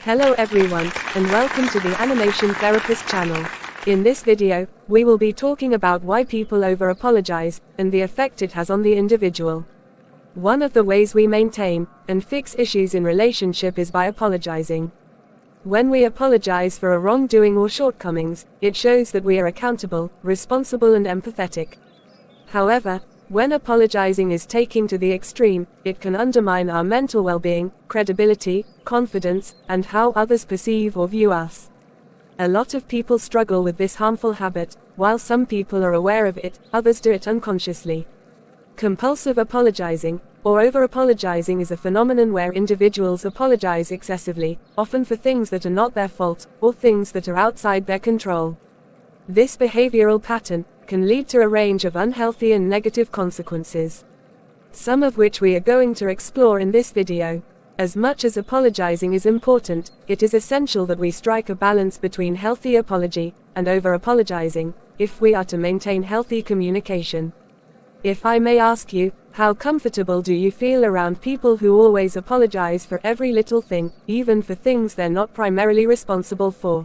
Hello everyone, and welcome to the Animation Therapist channel. In this video, we will be talking about why people over-apologize, and the effect it has on the individual. One of the ways we maintain and fix issues in relationship is by apologizing. When we apologize for a wrongdoing or shortcomings, it shows that we are accountable, responsible and empathetic. However, when apologizing is taken to the extreme, it can undermine our mental well-being, credibility, confidence, and how others perceive or view us. A lot of people struggle with this harmful habit. While some people are aware of it, others do it unconsciously. Compulsive apologizing, or over-apologizing, is a phenomenon where individuals apologize excessively, often for things that are not their fault, or things that are outside their control. This behavioral pattern can lead to a range of unhealthy and negative consequences, some of which we are going to explore in this video. As much as apologizing is important, it is essential that we strike a balance between healthy apology and over-apologizing, if we are to maintain healthy communication. If I may ask you, how comfortable do you feel around people who always apologize for every little thing, even for things they're not primarily responsible for?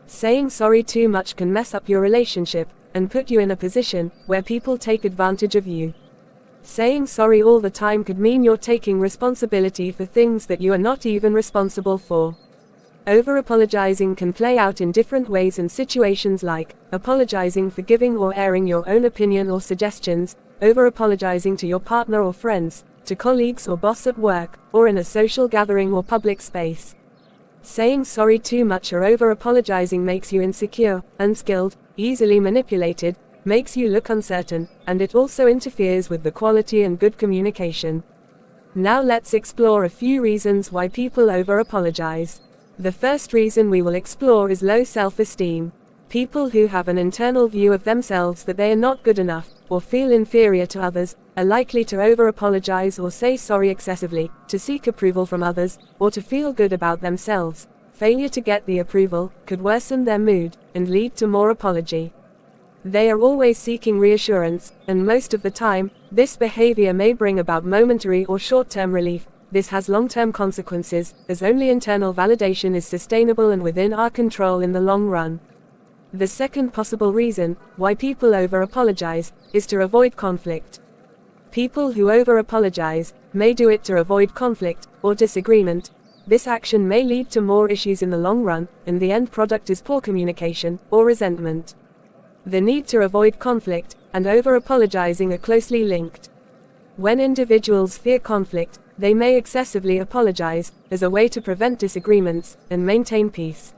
Saying sorry too much can mess up your relationship and put you in a position where people take advantage of you. Saying sorry all the time could mean you're taking responsibility for things that you are not even responsible for. Over-apologizing can play out in different ways in situations like apologizing for giving or airing your own opinion or suggestions, over-apologizing to your partner or friends, to colleagues or boss at work, or in a social gathering or public space. Saying sorry too much or over-apologizing makes you insecure, unskilled, easily manipulated, makes you look uncertain, and it also interferes with the quality and good communication. Now let's explore a few reasons why people over-apologize. The first reason we will explore is low self-esteem. People who have an internal view of themselves that they are not good enough, or feel inferior to others, are likely to over-apologize or say sorry excessively, to seek approval from others, or to feel good about themselves. Failure to get the approval could worsen their mood and lead to more apology. They are always seeking reassurance, and most of the time, this behavior may bring about momentary or short-term relief. This has long-term consequences, as only internal validation is sustainable and within our control in the long run. The second possible reason why people over-apologize is to avoid conflict. People who over-apologize may do it to avoid conflict or disagreement. This action may lead to more issues in the long run, and the end product is poor communication or resentment. The need to avoid conflict and over-apologizing are closely linked. When individuals fear conflict, they may excessively apologize as a way to prevent disagreements and maintain peace.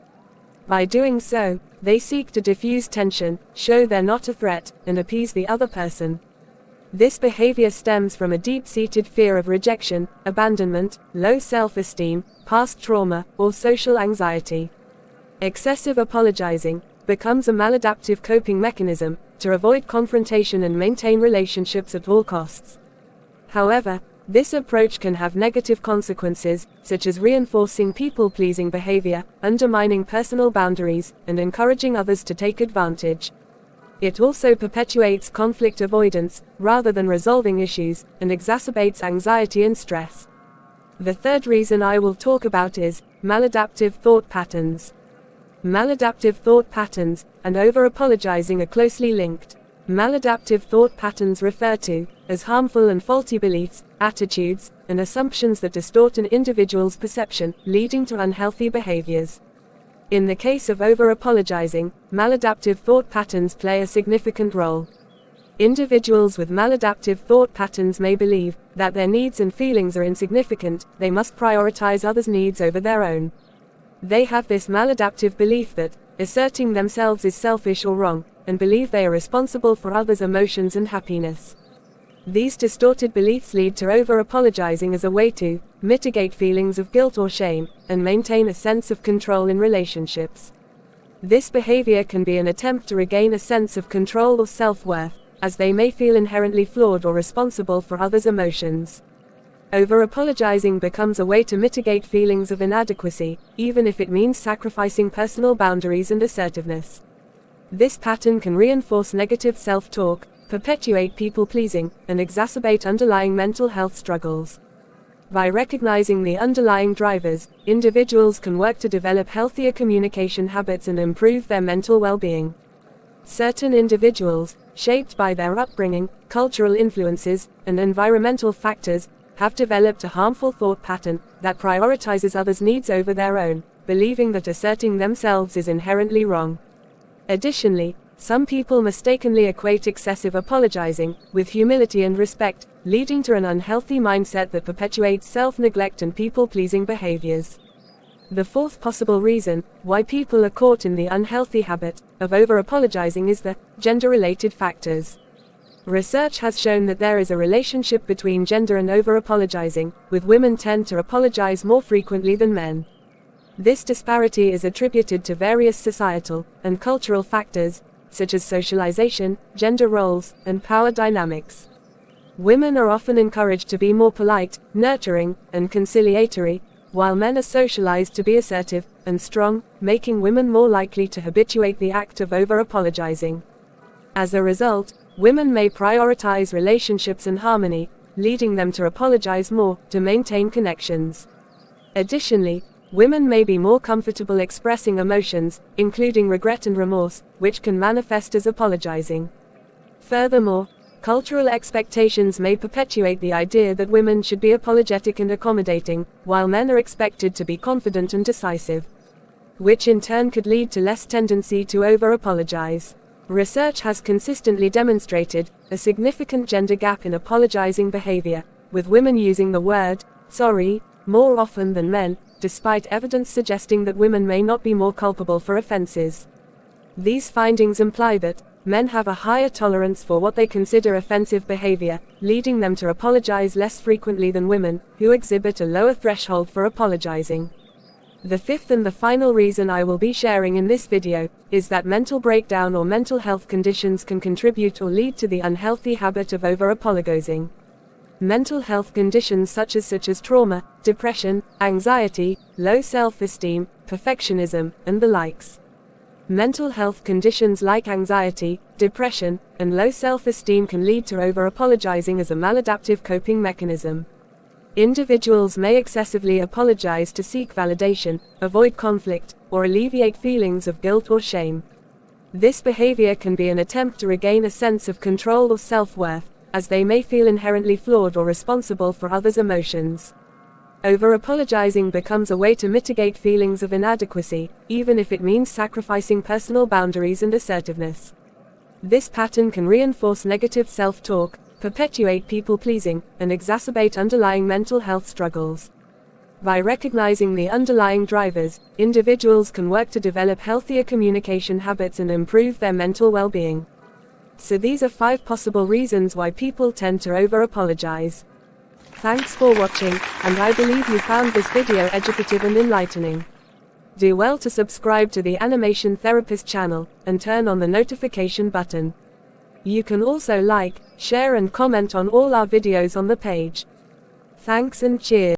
By doing so, they seek to diffuse tension, show they're not a threat, and appease the other person. This behavior stems from a deep-seated fear of rejection, abandonment, low self-esteem, past trauma, or social anxiety. Excessive apologizing becomes a maladaptive coping mechanism to avoid confrontation and maintain relationships at all costs. However, this approach can have negative consequences, such as reinforcing people-pleasing behavior, undermining personal boundaries, and encouraging others to take advantage. It also perpetuates conflict avoidance, rather than resolving issues, and exacerbates anxiety and stress. The third reason I will talk about is maladaptive thought patterns. Maladaptive thought patterns and over-apologizing are closely linked. Maladaptive thought patterns refer to as harmful and faulty beliefs, attitudes, and assumptions that distort an individual's perception, leading to unhealthy behaviors. In the case of over-apologizing, maladaptive thought patterns play a significant role. Individuals with maladaptive thought patterns may believe that their needs and feelings are insignificant. They must prioritize others' needs over their own. They have this maladaptive belief that asserting themselves is selfish or wrong, and believe they are responsible for others' emotions and happiness. These distorted beliefs lead to over-apologizing as a way to mitigate feelings of guilt or shame, and maintain a sense of control in relationships. This behavior can be an attempt to regain a sense of control or self-worth, as they may feel inherently flawed or responsible for others' emotions. Over-apologizing becomes a way to mitigate feelings of inadequacy, even if it means sacrificing personal boundaries and assertiveness. This pattern can reinforce negative self-talk, perpetuate people-pleasing, and exacerbate underlying mental health struggles. By recognizing the underlying drivers, individuals can work to develop healthier communication habits and improve their mental well-being. Certain individuals, shaped by their upbringing, cultural influences, and environmental factors, have developed a harmful thought pattern that prioritizes others' needs over their own, believing that asserting themselves is inherently wrong. Additionally, some people mistakenly equate excessive apologizing with humility and respect, leading to an unhealthy mindset that perpetuates self-neglect and people-pleasing behaviors. The fourth possible reason why people are caught in the unhealthy habit of over-apologizing is the gender-related factors. Research has shown that there is a relationship between gender and over-apologizing, with women tend to apologize more frequently than men. This disparity is attributed to various societal and cultural factors, such as socialization, gender roles, and power dynamics. Women are often encouraged to be more polite, nurturing, and conciliatory, while men are socialized to be assertive and strong, making women more likely to habituate the act of over-apologizing. As a result, women may prioritize relationships and harmony, leading them to apologize more to maintain connections. Additionally, women may be more comfortable expressing emotions, including regret and remorse, which can manifest as apologizing. Furthermore, cultural expectations may perpetuate the idea that women should be apologetic and accommodating, while men are expected to be confident and decisive, which in turn could lead to less tendency to over-apologize. Research has consistently demonstrated a significant gender gap in apologizing behavior, with women using the word sorry more often than men, despite evidence suggesting that women may not be more culpable for offenses. These findings imply that men have a higher tolerance for what they consider offensive behavior, leading them to apologize less frequently than women, who exhibit a lower threshold for apologizing. The fifth and the final reason I will be sharing in this video is that mental breakdown or mental health conditions can contribute or lead to the unhealthy habit of over-apologizing. Mental health conditions such as trauma, depression, anxiety, low self-esteem, perfectionism, and the likes. Mental health conditions like anxiety, depression, and low self-esteem can lead to over-apologizing as a maladaptive coping mechanism. Individuals may excessively apologize to seek validation, avoid conflict, or alleviate feelings of guilt or shame. This behavior can be an attempt to regain a sense of control or self-worth, as they may feel inherently flawed or responsible for others' emotions. Over-apologizing becomes a way to mitigate feelings of inadequacy, even if it means sacrificing personal boundaries and assertiveness. This pattern can reinforce negative self-talk, perpetuate people-pleasing, and exacerbate underlying mental health struggles. By recognizing the underlying drivers, individuals can work to develop healthier communication habits and improve their mental well-being. So these are 5 possible reasons why people tend to over-apologize. Thanks for watching, and I believe you found this video educative and enlightening. Do well to subscribe to the Animation Therapist channel, and turn on the notification button. You can also like, share and comment on all our videos on the page. Thanks and cheers.